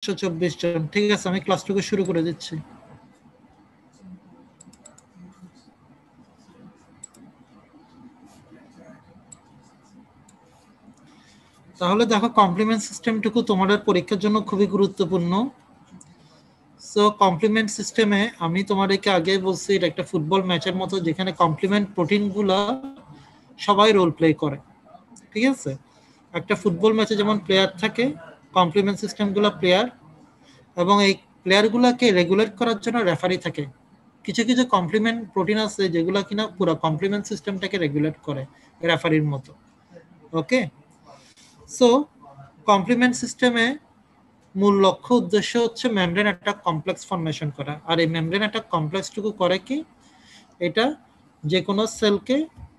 424 জন। ঠিক আছে, আমি ক্লাসটুকু শুরু করে দিচ্ছি। তাহলে দেখো, কমপ্লিমেন্ট সিস্টেমটুকু তোমাদের পরীক্ষার জন্য খুবই গুরুত্বপূর্ণ। সো কমপ্লিমেন্ট সিস্টেমে আমি তোমাদেরকে আগে বলছি, এটা একটা ফুটবল ম্যাচের মতো, যেখানে কমপ্লিমেন্ট প্রোটিনগুলা সবাই রোল প্লে করে। ঠিক আছে, একটা ফুটবল ম্যাচে যেমন প্লেয়ার থাকে, কমপ্লিমেন্ট সিস্টেমগুলো প্লেয়ার, এবং এই প্লেয়ারগুলোকে রেগুলেট করার জন্য রেফারি থাকে। কিছু কিছু কমপ্লিমেন্ট প্রোটিন আছে যেগুলো কিনা পুরো কমপ্লিমেন্ট সিস্টেমটাকে রেগুলেট করে রেফারির মতো। ওকে, সো কমপ্লিমেন্ট সিস্টেমে মূল লক্ষ্য উদ্দেশ্য হচ্ছে মেমব্রেন অ্যাটাক কমপ্লেক্স ফর্মেশন করা। আর এই মেমব্রেন অ্যাটাক কমপ্লেক্সটুকু করে কি, এটা যে কোনো সেলকে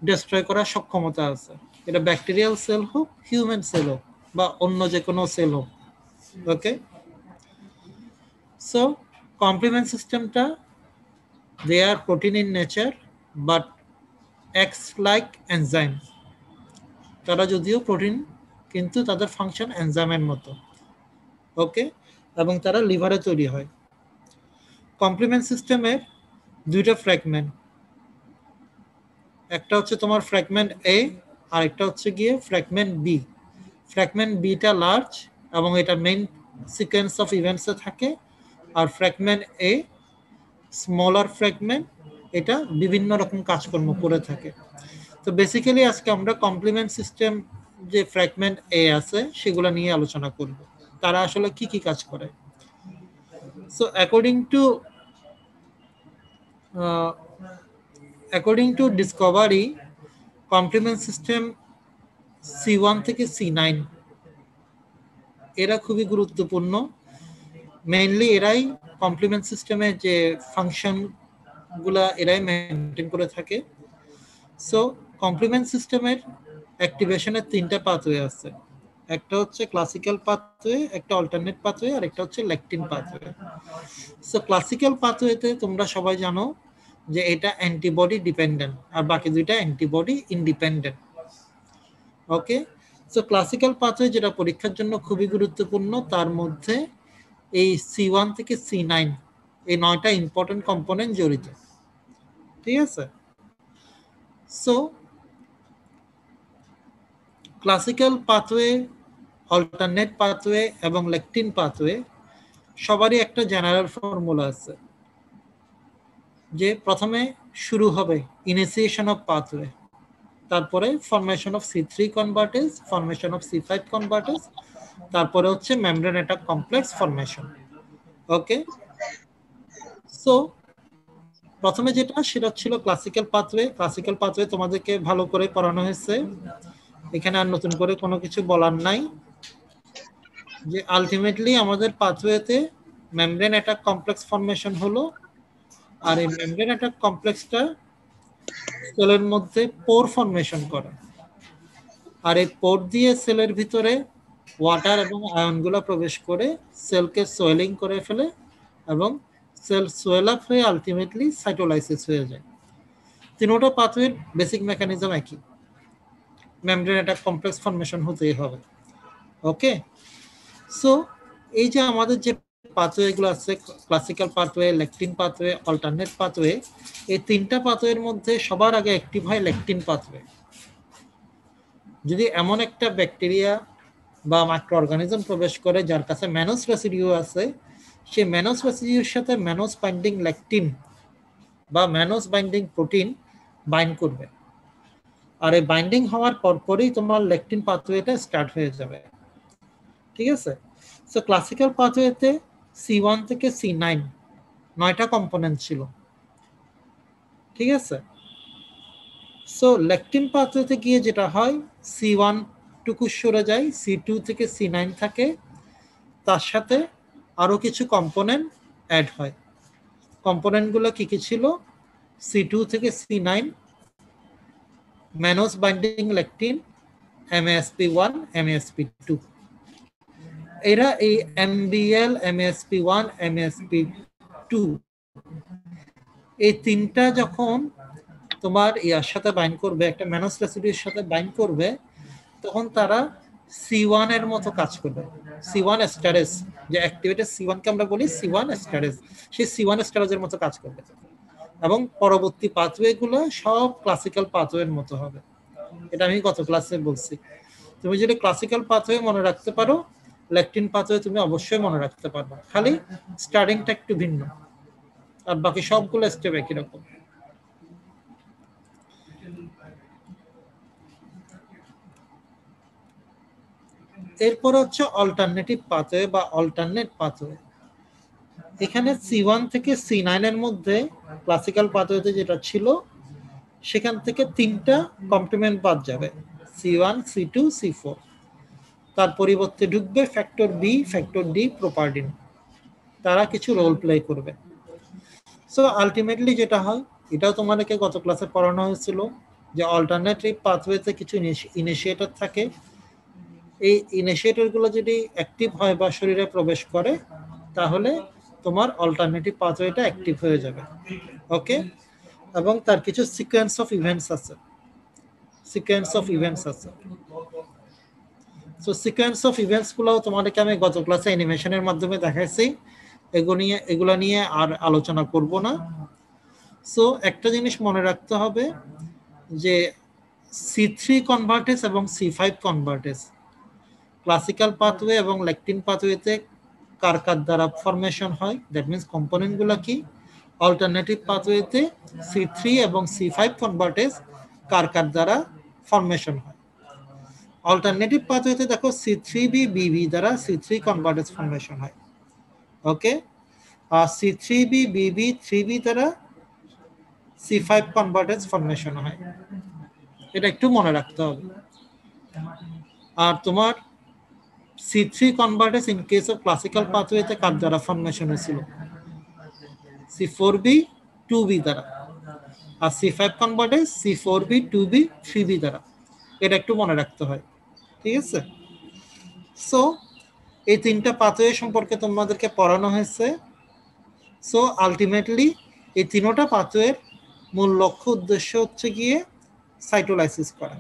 ডিস্ট্রয় করার সক্ষমতা আছে। এটা ব্যাকটেরিয়াল সেল হোক, হিউম্যান সেল হোক, বা অন্য যে কোনো সেল হোক। ওকে, সো কমপ্লিমেন্ট সিস্টেমটা, they are protein in nature but acts like enzyme. তারা যদিও প্রোটিন, কিন্তু তাদের ফাংশন এনজাইমের মতো। ওকে, এবং তারা লিভারে তৈরি হয়। কমপ্লিমেন্ট সিস্টেমের দুইটা ফ্র্যাগমেন্ট, একটা হচ্ছে তোমার ফ্র্যাগমেন্ট এ, আর একটা হচ্ছে গিয়ে ফ্র্যাগমেন্ট বি। ফ্র্যাগমেন্ট বিটা লার্জ এবং এটা মেইন সিকোয়েন্স অফ ইভেন্টসে থাকে, আর ফ্র্যাগমেন্ট এ স্মলার ফ্র্যাগমেন্ট, এটা বিভিন্ন রকম কাজকর্ম করে থাকে। তো বেসিক্যালি আজকে আমরা কমপ্লিমেন্ট সিস্টেম যে ফ্র্যাগমেন্ট এ আছে সেগুলো নিয়ে আলোচনা করব, তারা আসলে কি কি কাজ করে। So according to discovery, complement system C1 থেকে C9 এরা খুবই গুরুত্বপূর্ণ। মেইনলি এরাই কমপ্লিমেন্ট সিস্টেমের যে ফাংশন গুলা এরাই মেনটেন করে থাকে। সো কমপ্লিমেন্ট সিস্টেমের অ্যাক্টিভেশনের তিনটা পাথওয়ে আছে। একটা হচ্ছে ক্লাসিক্যাল পাথওয়ে, একটা অল্টারনেট পাথওয়ে, আর একটা হচ্ছে লেকটিন পাথওয়ে। সো ক্লাসিক্যাল পাথওয়েতে তোমরা সবাই জানো যে এটা অ্যান্টিবডি ডিপেন্ডেন্ট, আর বাকি দুইটা অ্যান্টিবডি ইন্ডিপেন্ডেন্ট। ওকে, সো ক্লাসিক্যাল পাথওয়ে যেটা পরীক্ষার জন্য খুবই গুরুত্বপূর্ণ, তার মধ্যে এই C1 থেকে C9 এই 9টা ইম্পর্টেন্ট কম্পোনেন্ট জড়িত। ঠিক আছে, so classical pathway, alternate pathway এবং লেকটিন পাথওয়ে সবারই একটা জেনারেল ফর্মুলা আছে, যে প্রথমে শুরু হবে ইনিশিয়েশন অফ পাথওয়ে, তারপরে formation of C3 convertase, formation of C5 convertase, তারপরে হচ্ছে মেমব্রেন অ্যাটাক কমপ্লেক্স ফরমেশন। ওকে, সো প্রথমে যেটা, সেটা ছিল ক্লাসিক্যাল পাথওয়ে। ক্লাসিক্যাল পাথওয়ে তোমাদেরকে ভালো করে পড়ানো হয়েছে, এখানে আর নতুন করে কোনো কিছু বলার নাই। যে আলটিমেটলি আমাদের পাথওয়েতে মেমব্রেন অ্যাটাক কমপ্লেক্স ফরমেশন হলো, আর এই মেমব্রেন অ্যাটাক কমপ্লেক্সটা সেলের মধ্যে পোর ফরমেশন করে, আর এই পোর দিয়ে সেলের ভিতরে ওয়াটার এবং আয়নগুলো প্রবেশ করে সেলকে সোয়েলিং করে ফেলে, এবং সেল সোয়েল আপ হয়ে আলটিমেটলি সাইটোলাইসিস হয়ে যায়। তিনোটা পাথওয়ের বেসিক মেকানিজম একই, মেমব্রেন অ্যাটাক কমপ্লেক্স ফরমেশন হতেই হবে। ওকে, সো এই যে আমাদের যে পাথওয়েগুলো আছে, classical pathway, lectin pathway, alternate pathway, এই তিনটা পাথওয়ের মধ্যে সবার আগে অ্যাক্টিভ হয় লেকটিন পাথওয়ে। যদি এমন একটা ব্যাকটেরিয়া বা মাইক্রো অর্গানিজম প্রবেশ করে যার কাছে ম্যানোস রেসিডিউ আছে, সেই ম্যানোস রেসিডিউর সাথে ম্যানোস বাইন্ডিং লেকটিন বা ম্যানোস বাইন্ডিং প্রোটিন বাইন্ড করবে, আর এই বাইন্ডিং হওয়ার পরপরই তোমার লেকটিন পাথওয়েটা স্টার্ট হয়ে যাবে। ঠিক আছে, সো ক্লাসিক্যাল পাথওয়েতে C1 থেকে C9 9টা কম্পোনেন্ট ছিল। ঠিক আছে, সো লেকটিন পাথওয়েতে গিয়ে যেটা হয়, C1 টুকু সরে যায়, C2 থেকে C9 থাকে, তার সাথে আরো কিছু কম্পোনেন্ট অ্যাড হয়। কম্পোনেন্টগুলো কি কি ছিল? C2 থেকে C9 ম্যানোস binding lectin, MASP1, MASP2। এরা এই MBL, MASP1, MASP2 এই তিনটা যখন তোমার ইয়ার সাথে বাইন্ড করবে, একটা ম্যানোস রেসিডিউর সাথে বাইন্ড করবে, তখন তারা C1 এর মতো কাজ করবে। C1 স্ট্যাটাস, যে অ্যাক্টিভেটেড C1 কে আমরা বলি C1 স্ট্যাটাস, সেই C1 স্ট্যাটাসের মতো কাজ করবে। এবং পরবর্তী পাথওয়ে গুলো সব ক্লাসিক্যাল পাথওয়ের মতো হবে। এটা আমি গত ক্লাসে বলছি। তুমি যদি ক্লাসিক্যাল পাথওয়ে মনে রাখতে পারো, ল্যাকটিন পাথওয়ে তুমি অবশ্যই মনে রাখতে পারবে, খালি স্টার্টিংটা একটু ভিন্ন, আর বাকি সবগুলো স্টেপ একই রকম। এরপর হচ্ছে অল্টারনেটিভ পাথওয়ে বা অল্টারনেট পাথওয়ে। এখানে C1 থেকে C9 এর মধ্যে ক্লাসিক্যাল পাথওয়েতে যেটা ছিল, সেখান থেকে 3টা কমপ্লিমেন্ট বাদ যাবে, C1, C2, C4। তার পরিবর্তে ঢুকবে ফ্যাক্টর বি, ফ্যাক্টর ডি, প্রোপারডিন। তারা কিছু রোল প্লে করবে। সো আলটিমেটলি যেটা হয়, এটাও তোমাদেরকে গত ক্লাসে পড়ানো হয়েছিল, যে অল্টারনেটিভ পাথওয়েতে কিছু ইনিশিয়েটর থাকে। এই ইনিশিয়েটরগুলো যদি অ্যাক্টিভ হয় বা শরীরে প্রবেশ করে, তাহলে তোমার অল্টারনেটিভ পাথওয়েটা অ্যাক্টিভ হয়ে যাবে। ওকে, এবং তার কিছু সিকোয়েন্স অফ ইভেন্টস আছে। সো সিকোয়েন্স অফ ইভেন্টস গুলো তোমাদেরকে আমি গত ক্লাসে অ্যানিমেশনের মাধ্যমে দেখাইছি, এগুলো নিয়ে আর আলোচনা করব না। সো একটা জিনিস মনে রাখতে হবে, যে C3 কনভার্টেজ এবং C5 কনভার্টেজ ক্লাসিক্যাল পাথওয়ে এবং ল্যাকটিন পাথওয়েতে কার দ্বারা ফরমেশন হয়, দ্যাট মিন্স কম্পোনেন্ট গুলো কি। অল্টারনেটিভ পাথওয়েতে C3 এবং C5 কনভার্টেজ কার দ্বারা ফরমেশন হয়। অল্টারনেটিভ পাথওয়েতে দেখো C3b BB দ্বারা C3 কনভার্টেজ ফরমেশন হয়। ওকে, আর C3b BB 3b দ্বারা C5 কনভার্টেজ ফরমেশন হয়। এটা একটু মনে রাখতে হবে। আর তোমার C3 convertase in case of classical পাথওয়েতে কার দ্বারা ফরমেশন হয়েছিল, C4b 2b দ্বারা। আর C5 convertase C4b 2b 3b দ্বারা। এটা একটু মনে রাখতে হয়, ঠিক আছে। সো এই 3টা পাথওয়ে সম্পর্কে তোমাদেরকে পড়ানো হয়েছে। সো আলটিমেটলি এই 3টা পাথওয়ের মূল লক্ষ্য উদ্দেশ্য হচ্ছে গিয়ে সাইটোলাইসিস করা,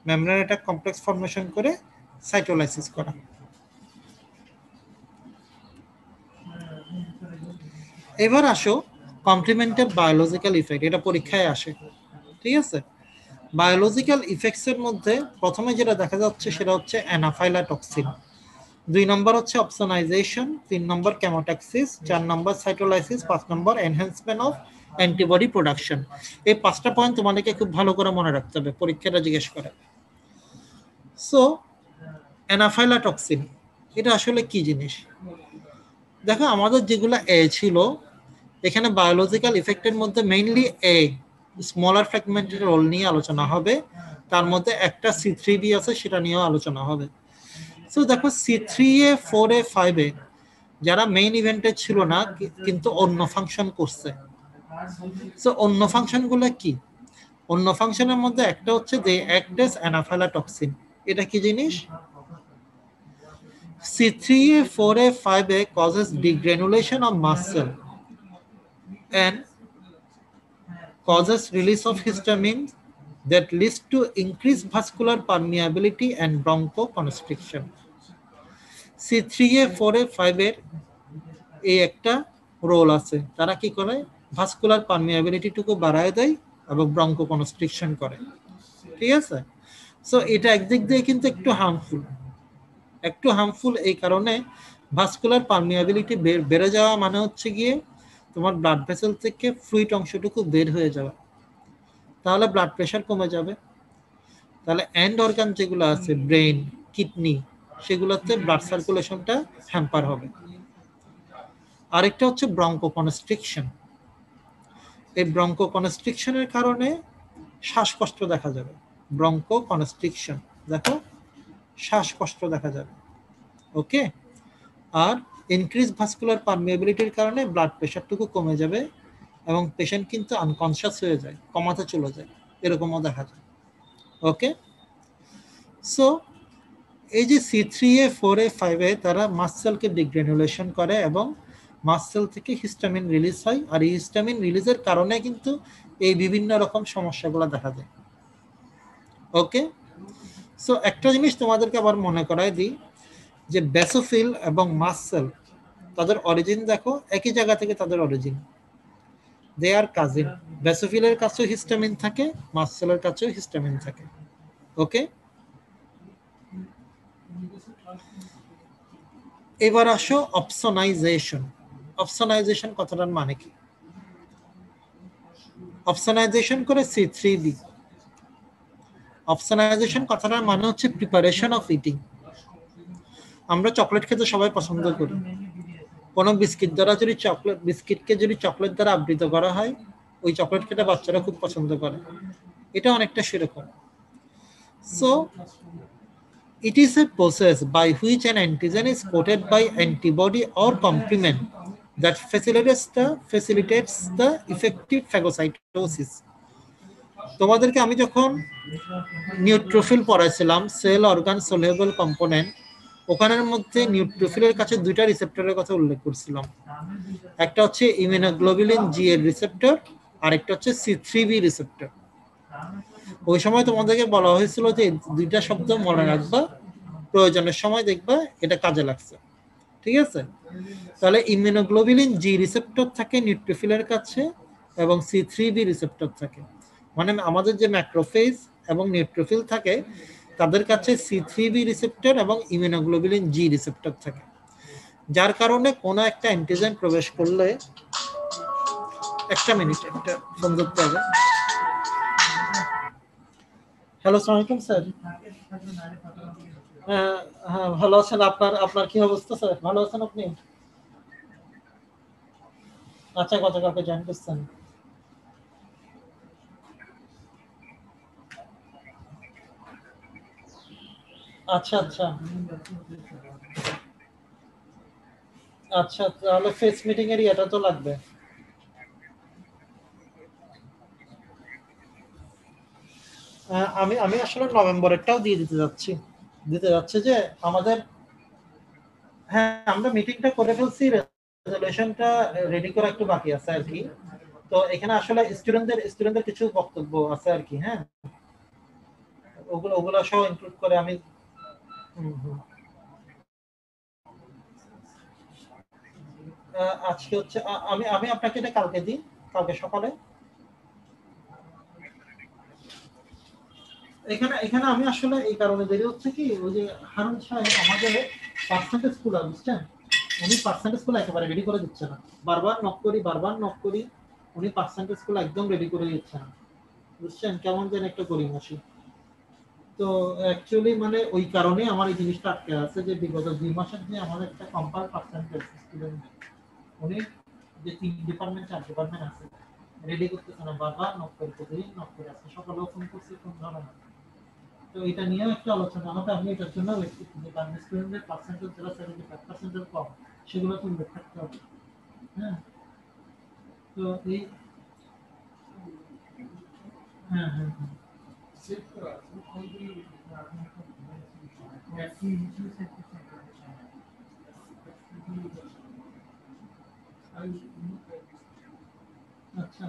মেমব্রেন একটা কমপ্লেক্স ফরমেশন করে সাইটোলাইসিস করা। এবার আসো কমপ্লিমেন্টের বায়োলজিক্যাল ইফেক্ট, এটা পরীক্ষায় আসে, ঠিক আছে। বায়োলজিক্যাল ইফেক্টস এর মধ্যে প্রথমে যেটা দেখা যাচ্ছে সেটা হচ্ছে অ্যানাফাইলাটক্সিন, 2 নম্বর হচ্ছে opsonisation, 3 number chemotaxis, 4 number সাইটোলাইসিস, 5 number enhancement of antibody production. এই 5টা পয়েন্ট তোমাদেরকে খুব ভালো করে মনে রাখতে হবে, পরীক্ষাটা জিজ্ঞেস করে। সো অ্যানাফাইলাটক্সিন এটা আসলে কি জিনিস? দেখো আমাদের যেগুলো এ ছিল, এখানে বায়োলজিক্যাল ইফেক্টের মধ্যে মেইনলি এ স্মলার ফ্র্যাগমেন্টের রোল নিয়ে আলোচনা হবে। তার মধ্যে একটা C3b আছে, সেটা নিয়েও আলোচনা হবে। সো দেখো C3A 4A 5A যারা মেইন ইভেন্টে ছিল না কিন্তু অন্য ফাংশন করছে। সো অন্য ফাংশন গুলো কি? অন্য ফাংশনের মধ্যে একটা হচ্ছে যে অ্যাক্ট অ্যাজ অ্যানাফাইলাটক্সিন। এটা কি জিনিস? C3A 4A 5A causes degranulation of muscle and causes release of histamine that leads to increased vascular permeability and bronchoconstriction. C3A 4A 5A এই একটা রোল আছে, তারা কি করে ভাস্কুলার পারমিয়াবিলিটিটুকু বাড়ায় দেয় এবং ব্রঙ্কোকনস্ট্রিকশন করে, ঠিক আছে। সো এটা একদিক দিয়ে কিন্তু একটু হার্মফুল এই কারণে, ভাস্কুলার পারমিয়াবিলিটি বেড়ে যাওয়া মানে হচ্ছে গিয়ে তোমার ব্লাড ভেসেল থেকে ফ্লুইড অংশটুকু বের হয়ে যাওয়া, তাহলে ব্লাড প্রেশার কমে যাবে। তাহলে এন্ড অর্গান যেগুলো আছে ব্রেন, কিডনি, সেগুলোতে ব্লাড সার্কুলেশনটা হ্যাম্পার হবে। আরেকটা হচ্ছে ব্রঙ্কোকনস্ট্রিকশন। এই ব্রঙ্কোকনস্ট্রিকশনের কারণে শ্বাসকষ্ট দেখা যাবে। ব্রঙ্কোকনস্ট্রিকশন, দেখো শ্বাসকষ্ট দেখা যাবে। ওকে, আর ইনক্রিজ ভাস্কুলার পারমিয়াবিলিটির কারণে ব্লাড প্রেশারটুকু কমে যাবে এবং পেশেন্ট কিন্তু আনকনশিয়াস হয়ে যায়, কমাতে চলে যায়, এরকমও দেখা যায়। ওকে, সো এই যে C3A 4A 5A তারা মাসেলকে ডিগ্রেনুলেশন করে এবং মাসেল থেকে হিস্টামিন রিলিজ হয়, আর এই হিস্টামিন রিলিজের কারণে কিন্তু এই বিভিন্ন রকম সমস্যাগুলো দেখা যায়। ওকে, সো একটা জিনিস তোমাদেরকে আবার মনে করায় দিই যে বেসোফিল এবং মাস্ট সেল তাদের অরিজিন দেখো একই জায়গা থেকে তাদের অরিজিন, দে আর কাজিন। বেসোফিলের কাছেও হিস্টামিন থাকে, মাস্ট সেলের কাছেও হিস্টামিন থাকে। ওকে, এবার আসো অপসনাইজেশন। অপসনাইজেশন কথাটার মানে কি? অপসনাইজেশন করে C3B। অপসনাইজেশন কথাটার মানে হচ্ছে প্রিপারেশন অফ ইটিং। আমরা চকলেট খেতে সবাই পছন্দ করি। কোনো বিস্কিট দ্বারা যদি বিস্কিটকে যদি চকলেট দ্বারা আবৃত করা হয়, ওই চকলেট খেতে বাচ্চারা খুব পছন্দ করে। এটা অনেকটা সেরকম। So it is a process by which an antigen is coated by antibody or complement that facilitates the effective phagocytosis. তোমাদেরকে আমি যখন নিউট্রোফিল পড়াইছিলাম, সেল অর্গান সলিউবল কম্পোনেন্ট, ওখানের মধ্যে নিউট্রোফিলের কাছে দুইটা রিসেপ্টরের কথা উল্লেখ করছিলাম। একটা হচ্ছে ইমিউনোগ্লোবুলিন জি এর রিসেপ্টর, আর একটা হচ্ছে C3B রিসেপ্টর। ওই সময় তোমাদেরকে বলা হয়েছিল যে দুইটা শব্দ মনে রাখবা, প্রয়োজনের সময় দেখবা এটা কাজে লাগছে। ঠিক আছে, তাহলে ইমিউনোগ্লোবুলিন জি রিসেপ্টর থাকে নিউট্রোফিলের কাছে এবং C3B রিসেপ্টর থাকে। মানে আমাদের যে ম্যাক্রোফেজ এবং নিউট্রোফিল থাকে তাদের কাছে C3B রিসেপ্টর এবং ইমিউনোগ্লোবুলিন জি রিসেপ্টর থাকে, যার কারণে কোনো একটা অ্যান্টিজেন প্রবেশ করলে, একটা মিনিট, একটা ফোন ধরতে হবে। হ্যালো, আসসালামু আলাইকুম স্যার। হ্যাঁ, হ্যাঁ, ভালো আছেন? আপনার কি অবস্থা স্যার? ভালো আছেন আপনি? আচ্ছা, গতকালকে জয়েন করছেন? আচ্ছা, আচ্ছা, আচ্ছা, তাহলে ফেস মিটিং এর এটা তো লাগবে। আমি আমি আসলে নভেম্বরেরটাও দিয়ে দিতে যাচ্ছি যে আমাদের, হ্যাঁ, আমরা মিটিংটা করে ফেলছি, রেজলিউশনটা রেডি করা একটু বাকি আছে আর কি। তো এখানে আসলে স্টুডেন্টদের কিছু বক্তব্য আছে আর কি। হ্যাঁ, ওগুলো সহ ইনক্লুড করে আমি, হুম, হুম। আজকে হচ্ছে আমি আমি আপনাকে এটা কালকে দিই, কালকে সকালে। এখানে এখানে আমি আসলে এই কারণে দেরি হচ্ছে কি, ওই যে হারুন সাহেব আমাদের পার্সেন্টেজ স্কুল, বুঝছেন, উনি পার্সেন্টেজ স্কুল একেবারে রেডি করে দিচ্ছে না। বারবার নক করি, উনি পার্সেন্টেজ স্কুল একদম রেডি করে দিচ্ছে না, বুঝছেন, কেমন যেন একটা গরিমসি। তো অ্যাকচুয়ালি মানে ওই কারণে আমার এই জিনিসটা আটকে আছে যে বিগত 2 মাসের যে আমাদের একটা কম্পাইল পার্সেন্টেজ স্টুডেন্ট, উনি যে 3 ডিপার্টমেন্ট 4 ডিপার্টমেন্ট আছে রেডি করতেছে না, বারবার নক করে আছে, সকালেও ফোন করছি, ফোন ধরে না। তো এটা নিয়েও একটা আলোচনা হবে। আমি এটার জন্য ওয়েট করছি যে বাংলা স্টুডেন্টদের পার্সেন্টেজ যারা 75% কম, সেগুলো তো উল্লেখ থাকতে হবে। হ্যাঁ, তো এই, হ্যাঁ, হ্যাঁ, হ্যাঁ, আচ্ছা,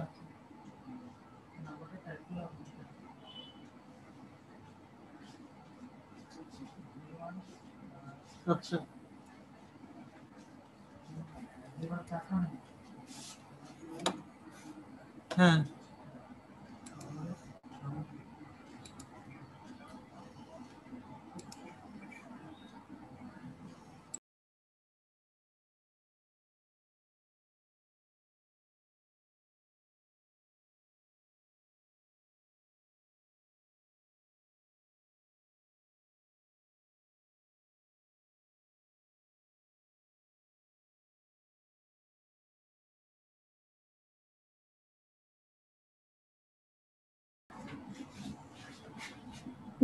আচ্ছা, হ্যাঁ,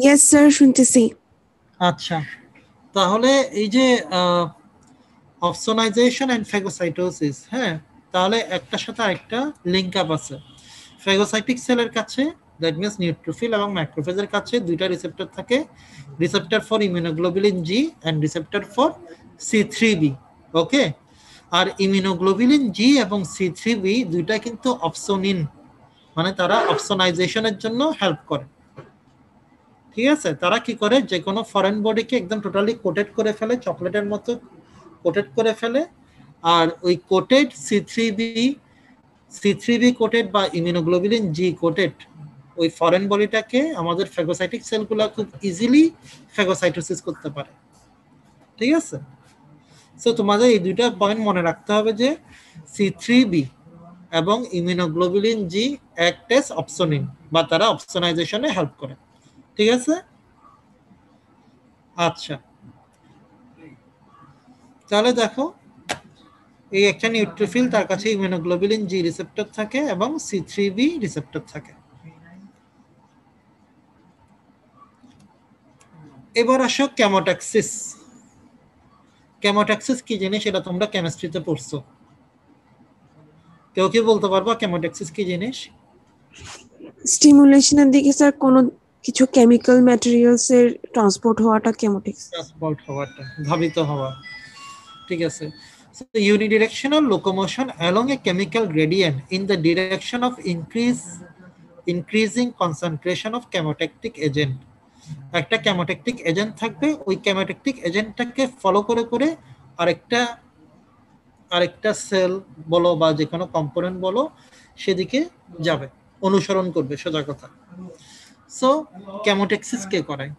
ইয়েস স্যার, শুনতেছি। আচ্ছা, তাহলে এই যে অপসোনাইজেশন এন্ড ফ্যাগোসাইটোসিস, হ্যাঁ, তাহলে একটার সাথে আরেকটা লিঙ্ক আপ আছে। ফ্যাগোসাইটিক সেলের কাছে, দ্যাট মিনস নিউট্রোফিল এবং ম্যাক্রোফেজের কাছে দুইটা রিসেপ্টর থাকে, receptor for immunoglobulin G and receptor for C3B। Okay, আর ইমিউনোগ্লোবুলিন জি এবং C3B দুইটা কিন্তু অপসোনিন, মানে তারা অপসোনাইজেশনের জন্য হেল্প করে। ঠিক আছে, তারা কি করে যে কোনো ফরেন বডিকে একদম টোটালি কোটেড করে ফেলে, চকলেটের মতো কোটেড করে ফেলে, আর ওই কোটেড C3b কোটেড বা ইমিউনোগ্লোবুলিন জি কোটেড ওই ফরেন বডিটাকে আমাদের ফ্যাগোসাইটিক সেলগুলো খুব ইজিলি ফ্যাগোসাইটোসিস করতে পারে। ঠিক আছে, সো তোমাদের এই দুইটা পয়েন্ট মনে রাখতে হবে যে C3b এবং ইমিউনোগ্লোবুলিন জি অ্যাক্ট অ্যাজ অপসোনিন বা তারা অপসোনাইজেশনে হেল্প করে। ঠিক আছে, আচ্ছা তাহলে দেখো এই একটা নিউট্রোফিল, তার কাছে ইমিউনোগ্লোবুলিন জি রিসেপ্টর থাকে এবং C3b রিসেপ্টর থাকে। এবার আসো কেমোট্যাক্সিস। কেমোট্যাক্সিস কি জিনিস এটা তোমরা কেমিস্ট্রিতে পড়ছো, কেউ কি বলতে পারবা কেমোট্যাক্সিস কি জিনিস? স্টিমুলেশনের দিকে স্যার কোন কিছু কেমিক্যাল ম্যাটেরিয়ালস এর ট্রান্সপোর্ট হওয়াটা কেমোট্যাক্সিস। ট্রান্সপোর্ট হওয়াটা, ধাবিত হওয়া। ঠিক আছে, so unidirectional locomotion along a chemical gradient in the direction of increasing concentration of chemotactic agent। একটা কেমোট্যাকটিক এজেন্ট থাকবে, ওই কেমোট্যাকটিক এজেন্টটাকে ফলো করে করে আরেকটা আরেকটা সেল বলো বা যে কোনো কম্পোনেন্ট বলো সেদিকে যাবে, অনুসরণ করবে, সোজা কথা। সো কেমোট্যাক্সিস কে করায়?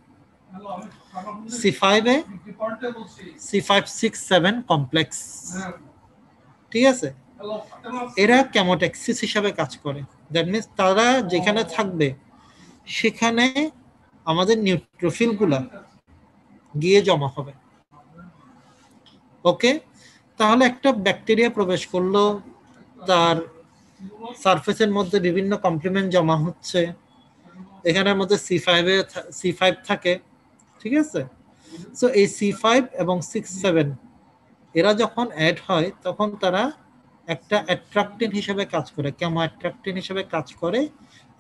C5a C567 complex. ঠিক আছে, এরা কেমোট্যাক্সিস হিসাবে কাজ করে। দ্যাট মিনস তারা যেখানে থাকবে সেখানে আমাদের নিউট্রোফিল গুলা গিয়ে জমা হবে। ওকে, তাহলে একটা ব্যাকটেরিয়া প্রবেশ করলো, তার সারফেসের মধ্যে বিভিন্ন কমপ্লিমেন্ট জমা হচ্ছে, এখানের মধ্যে C5 থাকে। ঠিক আছে, সো এই C5 এবং 6-7 এরা যখন অ্যাড হয় তখন তারা একটা অ্যাট্রাক্টিন হিসেবে কাজ করে, কেমো অ্যাট্রাক্টিন হিসেবে কাজ করে,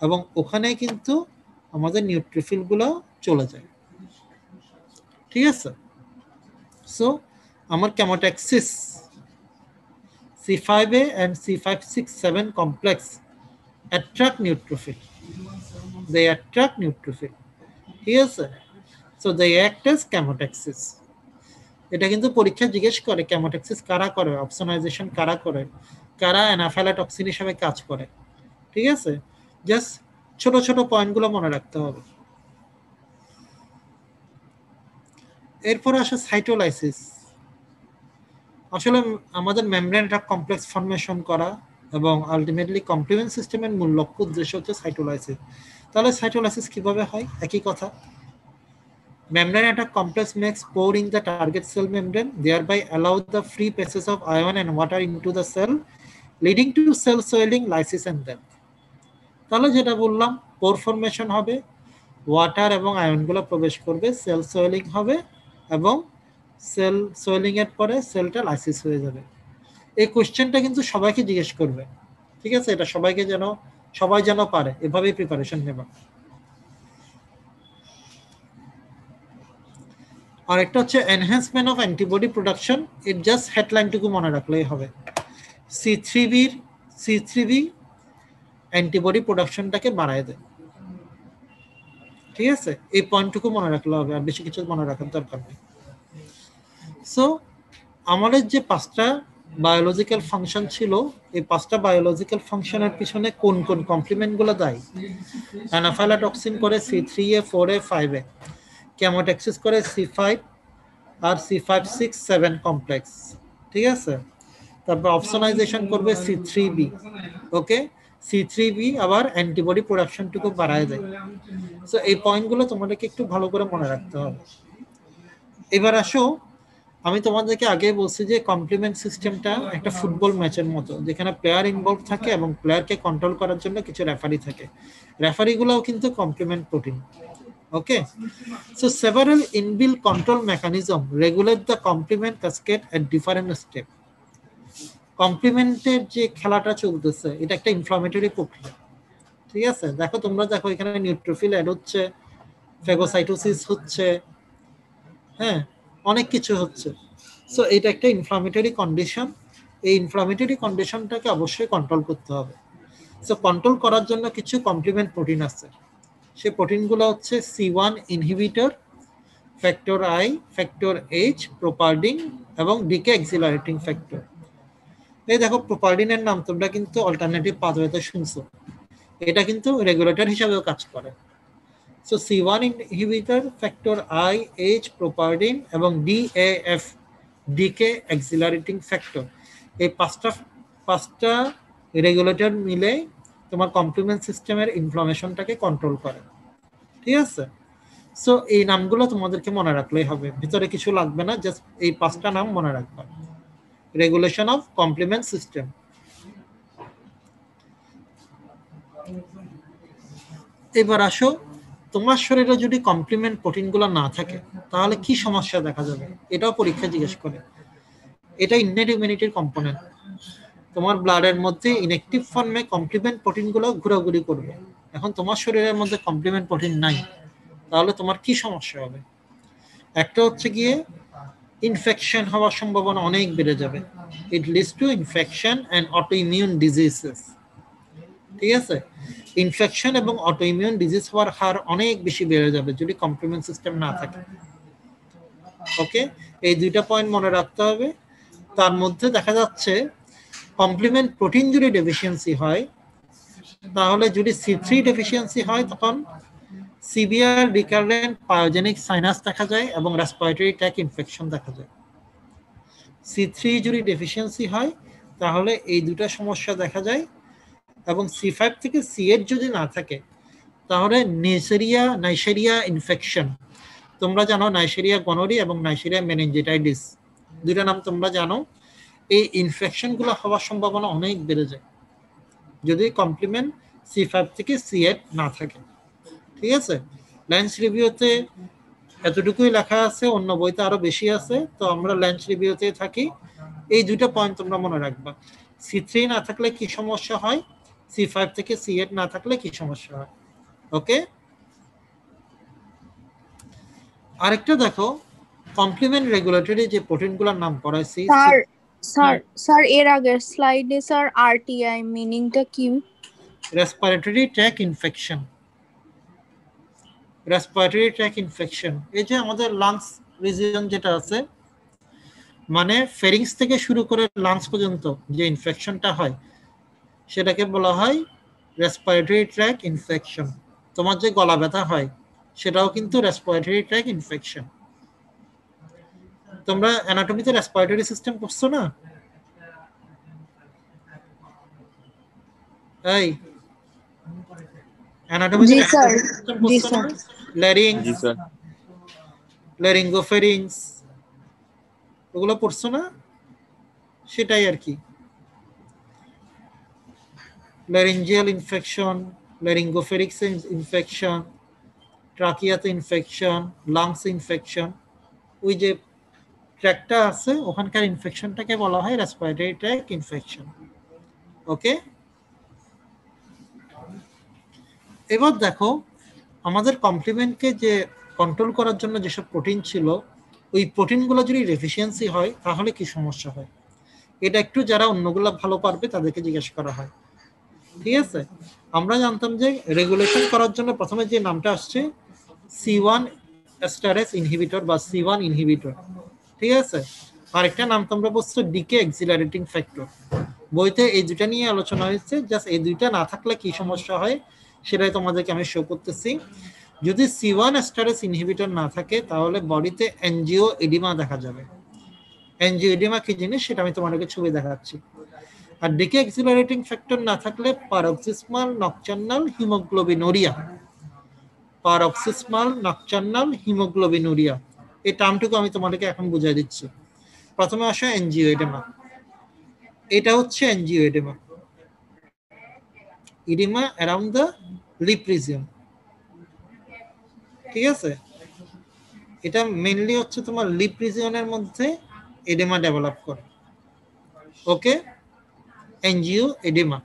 এবং ওখানে কিন্তু আমাদের নিউট্রোফিল গুলো চলে যায়। ঠিক আছে, সো আমার chemotaxis C5a and C567 complex attract neutrophil. They attract neutrophil. ঠিক আছে, so they act as chemotaxis. এটা কিন্তু পরীক্ষা জিজ্ঞেস করে কেমোট্যাক্সিস কারা করে, অপসোনাইজেশন কারা করে, কারা অ্যানাফাইলাটক্সিন হিসেবে কাজ করে। ঠিক আছে, জাস্ট ছোট ছোট পয়েন্টগুলো মনে রাখতে হবে। এরপর আসে সাইটোলাইসিস। আসলে আমাদের মেমব্রেন একটা কমপ্লেক্স ফর্মেশন করা এবং আলটিমেটলি কমপ্লিমেন্ট সিস্টেমের মূল লক্ষ্য উদ্দেশ্য হচ্ছে সাইটোলাইসিস। তাহলে সাইটোলাইসিস কিভাবে হয়? একই কথা, membrane attack complex makes pouring the target cell membrane, thereby allow the free passage of ion and water into the cell, leading to cell swelling, lysis and death. তাহলে যেটা বললাম, পোর ফর্মেশন হবে, ওয়াটার এবং আয়নগুলো প্রবেশ করবে, সেল সোয়েলিং হবে, এবং sell swelling এর পরে সেলটা লাইসিস হয়ে যাবে। এই কোশ্চেনটা কিন্তু সবাইকে জিজ্ঞেস করবে। ঠিক আছে, এটা সবাই যেন পারে, এভাবেই প্রিপারেশন নেবা। আর একটা হচ্ছে এনহ্যান্সমেন্ট অফ অ্যান্টিবডি প্রোডাকশন। এর জাস্ট হেডলাইনটুকু মনে রাখলেই হবে। C3b অ্যান্টিবডি প্রোডাকশনটাকে বাড়ায় দেয়। ঠিক আছে, এই পয়েন্টটুকু মনে রাখলে হবে, আর বেশি কিছু মনে রাখার দরকার নেই। সো আমাদের যে 5টা বায়োলজিক্যাল ফাংশন ছিল, এই 5টা বায়োলজিক্যাল ফাংশনের পিছনে কোন কোন কমপ্লিমেন্টগুলো দায়ী? অ্যানাফাইলাটক্সিন করে C3a 4a 5a, কেমোট্যাক্সিস করে C5 আর C567 কমপ্লেক্স। ঠিক আছে, তারপর অপসোনাইজেশন করবে C3b। ওকে, C3b আবার অ্যান্টিবডি প্রোডাকশনটুকু বাড়ায় দেয়। সো এই পয়েন্টগুলো তোমাদেরকে একটু ভালো করে মনে রাখতে হবে। এবার আসো, আমি তোমাদেরকে আগে বলছি যে কমপ্লিমেন্ট সিস্টেমটা একটা ফুটবল ম্যাচের মতো, যেখানে প্লেয়ার ইনভলভ থাকে এবং প্লেয়ারকে কন্ট্রোল করার জন্য কিছু রেফারি থাকে। রেফারিগুলোও কিন্তু complement protein. Okay, so several inbuilt control mechanism regulate the complement cascade at different step. কমপ্লিমেন্টের যে খেলাটা চলতেছে এটা একটা ইনফ্লামেটরি প্রক্রিয়া। ঠিক আছে, তোমরা দেখো এখানে নিউট্রোফিল অ্যাড হচ্ছে, ফেগোসাইটোসিস হচ্ছে, হ্যাঁ, অনেক কিছু হচ্ছে। সো এটা একটা ইনফ্লামেটরি কন্ডিশন। এই ইনফ্লামেটরি কন্ডিশনটাকে অবশ্যই কন্ট্রোল করতে হবে। সো কন্ট্রোল করার জন্য কিছু কমপ্লিমেন্ট প্রোটিন আছে। সেই প্রোটিনগুলো হচ্ছে C1 inhibitor, factor I, factor H, properdin এবং ডিকে অ্যাক্সিলারেটিং ফ্যাক্টর। এই দেখো প্রোপারডিনের নাম তোমরা কিন্তু অল্টারনেটিভ পাথওয়েতে শুনছো, এটা কিন্তু রেগুলেটর হিসাবেও কাজ করে। So C1 inhibitor, factor I, H, properdin এবং DAF, ডিকে অ্যাক্সিলারেটিং ফ্যাক্টর, এই পাঁচটা রেগুলেটর মিলে তোমার কমপ্লিমেন্ট সিস্টেমের ইনফ্লামেশনটাকে কন্ট্রোল করে। ঠিক আছে, সো এই নামগুলো তোমাদেরকে মনে রাখলেই হবে, ভিতরে কিছু লাগবে না, জাস্ট এই পাঁচটা নাম মনে রাখবা। Regulation of complement system. এবার আসো, তোমার শরীরে যদি কমপ্লিমেন্ট প্রোটিনগুলো না থাকে তাহলে কি সমস্যা দেখা যাবে, এটাও পরীক্ষা জিজ্ঞেস করে। এটা ইননেট ইমিউনিটির কম্পোনেন্ট। তোমার ব্লাডের মধ্যে ইনঅ্যাক্টিভ ফর্মে কমপ্লিমেন্ট প্রোটিনগুলো ঘোরাঘুরি করবে। এখন তোমার শরীরের মধ্যে কমপ্লিমেন্ট প্রোটিন নাই, তাহলে তোমার কি সমস্যা হবে? একটা হচ্ছে গিয়ে ইনফেকশন হওয়ার সম্ভাবনা অনেক বেড়ে যাবে। It leads to infection and autoimmune diseases. ঠিক আছে, ইনফেকশন এবং অটোইমিউন ডিজিজ হওয়ার হার অনেক বেশি বেড়ে যাবে যদি কমপ্লিমেন্ট সিস্টেম না থাকে। ওকে, এই দুইটা পয়েন্ট মনে রাখতে হবে। তার মধ্যে দেখা যাচ্ছে কমপ্লিমেন্ট প্রোটিন যদি ডেফিসিয়েন্সি হয়, তাহলে যদি C3 ডেফিসিয়েন্সি হয় তখন সিভিয়ার রিকারেন্ট পায়োজেনিক সাইনাস দেখা যায় এবং রেসপিরেটরি ট্র্যাক্ট ইনফেকশন দেখা যায়। C3 যদি ডেফিসিয়েন্সি হয় তাহলে এই দুটো সমস্যা দেখা যায়, এবং C5 থেকে C8 যদি না থাকে তাহলে নাইসেরিয়া ইনফেকশন, তোমরা জানো নাইসেরিয়া গনোরি এবং নাইসেরিয়া মেনিনজাইটিস, দুইটা নাম তোমরা জানো। এই ইনফেকশনগুলো হওয়ার সম্ভাবনা অনেক বেড়ে যায় যদি কমপ্লিমেন্ট C5 থেকে C8 না থাকে। ঠিক আছে, ল্যান্স রিভিউতে এতটুকুই লেখা আছে, অন্য বইতে আরো বেশি আছে, তো আমরা ল্যান্স রিভিউতে থাকি। এই দুইটা পয়েন্ট তোমরা মনে রাখবা, C3 না থাকলে কি সমস্যা হয়, C5 থেকে C8 না থাকলে কি সমস্যা হয়। ওকে, আরেকটা দেখো, কমপ্লিমেন্ট রেগুলেটরি যে প্রোটিনগুলোর নাম পড়াইছি। স্যার এর আগের স্লাইডে স্যার আরটিআই মিনিংটা কি? Respiratory tract infection. Respiratory tract infection, এই যে আমাদের লাংস রিজিয়ন যেটা আছে, মানে ফেরিংস থেকে শুরু করে লাংস পর্যন্ত যে ইনফেকশনটা হয় সেটাকে বলা হয় রেসপিরেটরি ট্র্যাক্ট ইনফেকশন। তোমার যে গলা ব্যথা হয় সেটাও কিন্তু রেসপিরেটরি ট্র্যাক্ট ইনফেকশন। তোমরা অ্যানাটমিতে রেসপিরেটরি সিস্টেম পড়ছো না? এই অ্যানাটমিতে রেসপিরেটরি সিস্টেম পড়ছো না? ল্যারিংস, ল্যারিঙ্গোফেরিংস, ওগুলো পড়ছো না? সেটাই আর কি, ল্যারিঞ্জিয়াল ইনফেকশন, ল্যারিঙ্গোফেরিক্স ইনফেকশন, ট্রাকিয়াতে ইনফেকশন, লাংস ইনফেকশন, ওই যে ট্র্যাকটা আছে ওখানকার ইনফেকশনটাকে বলা হয় রেসপিরেটরি ট্র্যাক্ট ইনফেকশন। ওকে, এবার দেখো আমাদের কমপ্লিমেন্টকে যে কন্ট্রোল করার জন্য যেসব প্রোটিন ছিল, ওই প্রোটিনগুলো যদি ডেফিসিয়েন্সি হয় তাহলে কি সমস্যা হয়, এটা একটু যারা অন্যগুলো ভালো পারবে তাদেরকে জিজ্ঞেস করা হয়। ঠিক আছে, আমরা জানতাম যে রেগুলেশন করার জন্য প্রথমে যে নামটা আসছে C1 এস্টারেস ইনহিবিটর বা C1 ইনহিবিটর। ঠিক আছে, আরেকটা নাম তোমরা বলছো ডিকে অ্যাক্সিলারেটিং ফ্যাক্টর। বইতে এই দুটা নিয়ে আলোচনা হয়েছে, জাস্ট এই দুইটা না থাকলে কি সমস্যা হয় সেটাই তোমাদেরকে আমি শো করতেছি। যদি C1 এস্টারেস ইনহিবিটর না থাকে তাহলে বডিতে এনজিও এডিমা দেখা যাবে। এনজিও এডিমা কি জিনিস সেটা আমি তোমাদেরকে ছবি দেখাচ্ছি। আর ডিকে অ্যাক্সিলারেটিং ফ্যাক্টর না থাকলে paroxysmal nocturnal hemoglobinuria, paroxysmal nocturnal hemoglobinuria, এই টার্মটুকু আমি তোমাদেরকে এখন বুঝিয়ে দিচ্ছি। প্রথমে আসো এনজিওএডেমা। এটা হচ্ছে angioedema, edema around the lip region. ঠিক আছে, এটা মেইনলি হচ্ছে তোমার লিপ রিজিয়নের মধ্যে এডেমা ডেভেলপ করে। ওকে, এনজিওএডেমা।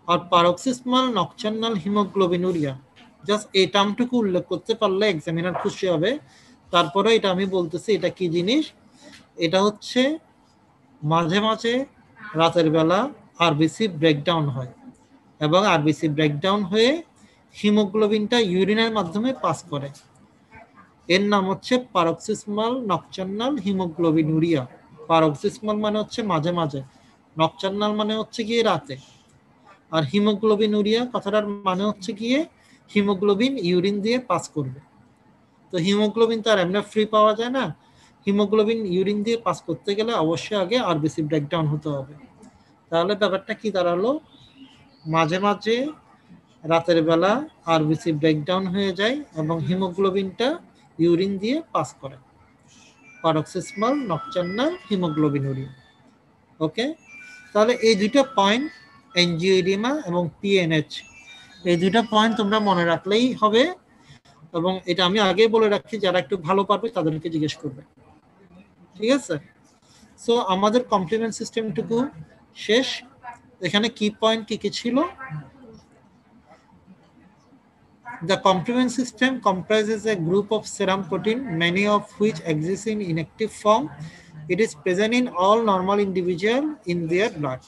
আর paroxysmal nocturnal hemoglobinuria, জাস্ট এই টার্মটুকু উল্লেখ করতে পারলে এক্সামিনার খুশি হবে। তারপরে এটা আমি বলতেছি এটা কি জিনিস। এটা হচ্ছে মাঝে মাঝে রাতের বেলা আরবিসি ব্রেকডাউন হয় এবং আরবিসি ব্রেকডাউন হয়ে হিমোগ্লোবিনটা ইউরিনের মাধ্যমে পাস করে। এর নাম হচ্ছে paroxysmal nocturnal hemoglobinuria। paroxysmal মানে হচ্ছে মাঝে মাঝে, নকটার্নাল মানে হচ্ছে গিয়ে রাতে, আর হিমোগ্লোবিনুরিয়া কথাটার মানে হচ্ছে গিয়ে হিমোগ্লোবিন ইউরিন দিয়ে পাস করবে। তো হিমোগ্লোবিন তো আর এমনি ফ্রি পাওয়া যায় না, হিমোগ্লোবিন ইউরিন দিয়ে পাস করতে গেলে অবশ্যই আগে আরবিসি ব্রেকডাউন হতে হবে। তাহলে ব্যাপারটা কি দাঁড়ালো, মাঝে মাঝে রাতের বেলা আরবিসি ব্রেকডাউন হয়ে যায় এবং হিমোগ্লোবিনটা ইউরিন দিয়ে পাস করে, paroxysmal nocturnal hemoglobinuria। ওকে, তাহলে এই দুইটা পয়েন্ট এনজিওএডিমা এবং পিএনএইচ, এই দুইটা পয়েন্ট তোমরা মনে রাখলেই হবে। এবং এটা আমি আগে বলে রাখছি, যারা একটু ভালো পারবে তাদেরকে জিজ্ঞেস করবে, ঠিক আছে? সো আমাদের কমপ্লিমেন্ট সিস্টেমটুকু শেষ। এখানে কি পয়েন্ট কি কি ছিল? The complement system comprises a group of serum protein, many of which exist in inactive form. It is present in all normal individuals in their blood.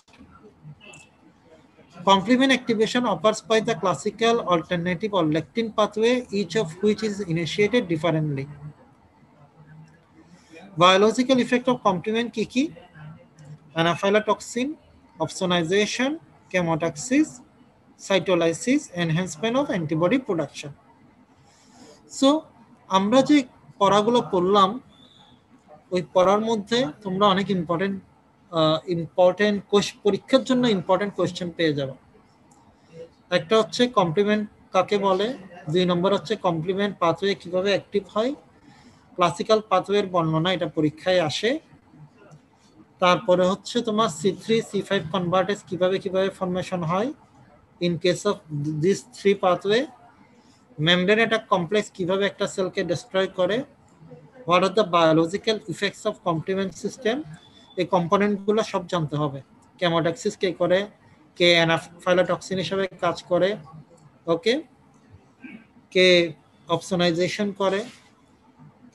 Complement activation occurs by the classical, alternative, or lectin pathway, each of which is initiated differently. Biological effect of complement কি কি? Anaphylatoxin, opsonization, chemotaxis, cytolysis, enhancement of antibody production. So আমরা যে পড়াগুলো পড়লাম, ওই পড়ার মধ্যে তোমরা অনেক ইম্পর্টেন্ট পরীক্ষার জন্য ইম্পর্টেন্ট কোয়েশ্চেন পেয়ে যাবে। একটা হচ্ছে কমপ্লিমেন্ট কাকে বলে, 2 নম্বর হচ্ছে কমপ্লিমেন্ট পাথওয়ে কিভাবে অ্যাক্টিভ হয়, ক্লাসিক্যাল পাথওয়ের বর্ণনা, এটা পরীক্ষায় আসে। তারপরে হচ্ছে তোমার C3 C5 কনভার্টেজ কিভাবে ফর্মেশন হয় in case of this 3 pathway, membrane attack complex কিভাবে একটা সেলকে ডিস্ট্রয় করে, what are the biological effects of complement system, এই কম্পোনেন্টগুলো সব জানতে হবে। কেমোটক্সিস কে করে, কে অ্যানাফাইলোটক্সিন হিসেবে কাজ করে, ওকে, কে অপসোনাইজেশন করে।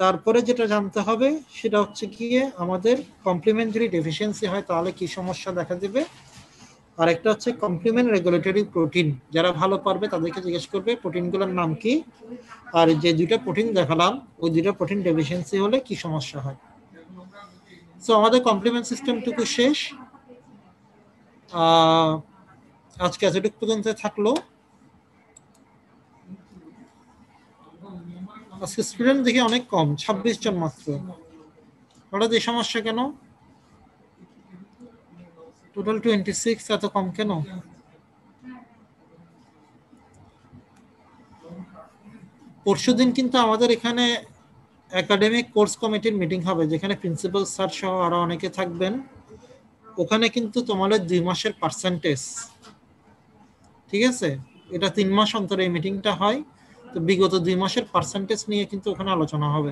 তারপরে যেটা জানতে হবে সেটা হচ্ছে গিয়ে আমাদের কমপ্লিমেন্ট যদি ডেফিসিয়েন্সি হয় তাহলে কি সমস্যা দেখা দেবে। আর একটা হচ্ছে কমপ্লিমেন্ট রেগুলেটরি প্রোটিন, যারা ভালো পারবে তাদেরকে জিজ্ঞেস করবে প্রোটিনগুলোর নাম কি, আর যে দুইটা প্রোটিন দেখালাম ওই দুইটা প্রোটিন ডেফিসিয়েন্সি হলে কি সমস্যা হয়। সো আমাদের কমপ্লিমেন্ট সিস্টেমটুকু শেষ। আজকে এতটুকু পর্যন্ত থাকলো। আজকে স্টুডেন্ট দেখি অনেক কম, 26 জন মাত্র। হঠাৎ এই সমস্যা কেন? টোটাল 26, এত কম কেন? পরশুদিন কিন্তু আমাদের এখানে একাডেমিক কোর্স কমিটির মিটিং হবে, যেখানে প্রিন্সিপাল স্যার সহ আরো অনেকে থাকবেন। ওখানে কিন্তু তোমাদের 2 মাসের পার্সেন্টেজ, ঠিক আছে, এটা 3 মাস অন্তর এই মিটিংটা হয়, তো বিগত 2 মাসের পার্সেন্টেজ নিয়ে কিন্তু ওখানে আলোচনা হবে।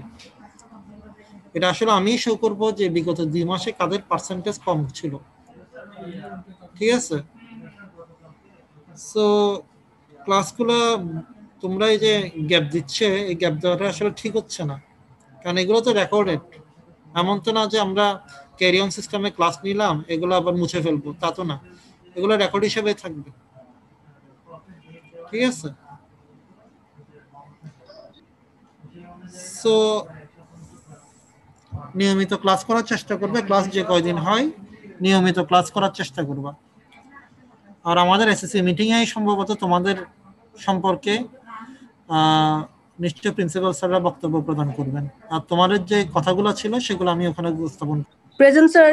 এটা আসলে আমি শো করব যে বিগত 2 মাসে কাদের পার্সেন্টেজ কম ছিল, ঠিক আছে? সো ক্লাসগুলো তোমরা এই যে গ্যাপ দিচ্ছে, এই গ্যাপ দেওয়াটা আসলে ঠিক হচ্ছে না, কারণ এগুলো তো রেকর্ডেড। এমন তো না যে আমরা ক্যারি অন সিস্টেমে ক্লাস নিলাম এগুলো আবার মুছে ফেলবো, তা তো না, এগুলো রেকর্ড হিসেবে থাকবে, ঠিক আছে? সো নিয়মিত ক্লাস করার চেষ্টা করবে, ক্লাস যে কয়দিন হয় নিয়মিত ক্লাস করার চেষ্টা করবা। আর আমাদের এসএসসি মিটিং এ সম্ভবত তোমাদের সম্পর্কে নিশ্চয় প্রিন্সিপাল স্যাররা বক্তব্য প্রদান করবেন, আর তোমাদের যে কথাগুলো ছিল সেগুলো আমি ওখানে উপস্থাপন প্রেজেন্ট স্যার।